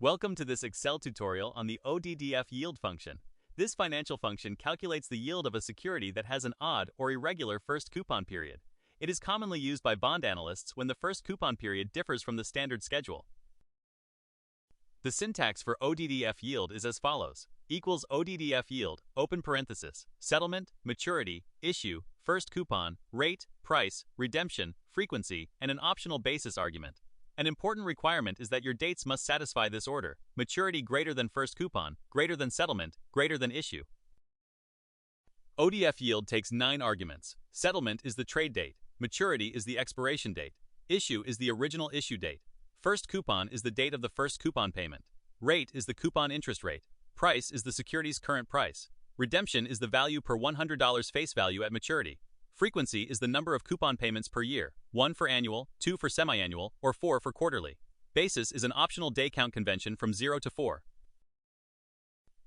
Welcome to this Excel tutorial on the ODDF yield function. This financial function calculates the yield of a security that has an odd or irregular first coupon period. It is commonly used by bond analysts when the first coupon period differs from the standard schedule. The syntax for ODDF yield is as follows: equals ODDF yield, open parenthesis, settlement, maturity, issue, first coupon, rate, price, redemption, frequency, and an optional basis argument. An important requirement is that your dates must satisfy this order: maturity greater than first coupon, greater than settlement, greater than issue. ODF yield takes 9 arguments. Settlement is the trade date, maturity is the expiration date, issue is the original issue date, first coupon is the date of the first coupon payment, rate is the coupon interest rate, price is the security's current price, redemption is the value per $100 face value at maturity, frequency is the number of coupon payments per year, 1 for annual, 2 for semi-annual, or 4 for quarterly. Basis is an optional day count convention from 0 to 4.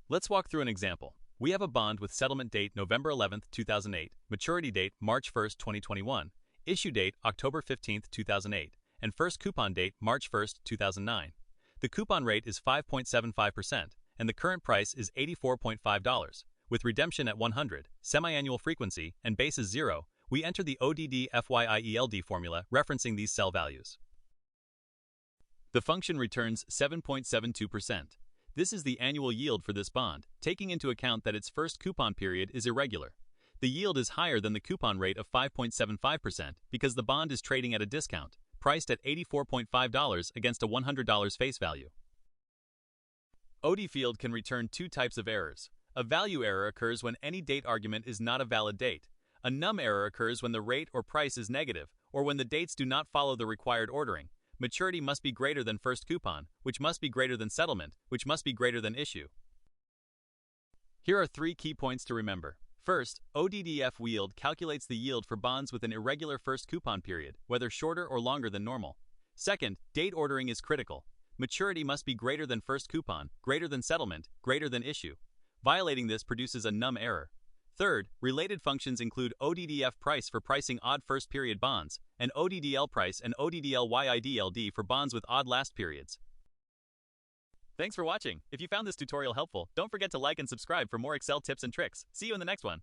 Let's walk through an example. We have a bond with settlement date November 11, 2008, maturity date March 1, 2021, issue date October 15, 2008, and first coupon date March 1, 2009. The coupon rate is 5.75%, and the current price is $84.5. With redemption at 100, semi-annual frequency, and basis 0, we enter the ODDFYIELD formula referencing these cell values. The function returns 7.72%. This is the annual yield for this bond, taking into account that its first coupon period is irregular. The yield is higher than the coupon rate of 5.75% because the bond is trading at a discount, priced at $84.5 against a $100 face value. ODDFYIELD can return 2 types of errors. A value error occurs when any date argument is not a valid date. A num error occurs when the rate or price is negative, or when the dates do not follow the required ordering. Maturity must be greater than first coupon, which must be greater than settlement, which must be greater than issue. Here are 3 key points to remember. First, ODDFYIELD calculates the yield for bonds with an irregular first coupon period, whether shorter or longer than normal. Second, date ordering is critical. Maturity must be greater than first coupon, greater than settlement, greater than issue. Violating this produces a num error. Third, related functions include ODDF price for pricing odd first period bonds, and ODDL price and ODDLYIELD for bonds with odd last periods. Thanks for watching. If you found this tutorial helpful, don't forget to like and subscribe for more Excel tips and tricks. See you in the next one.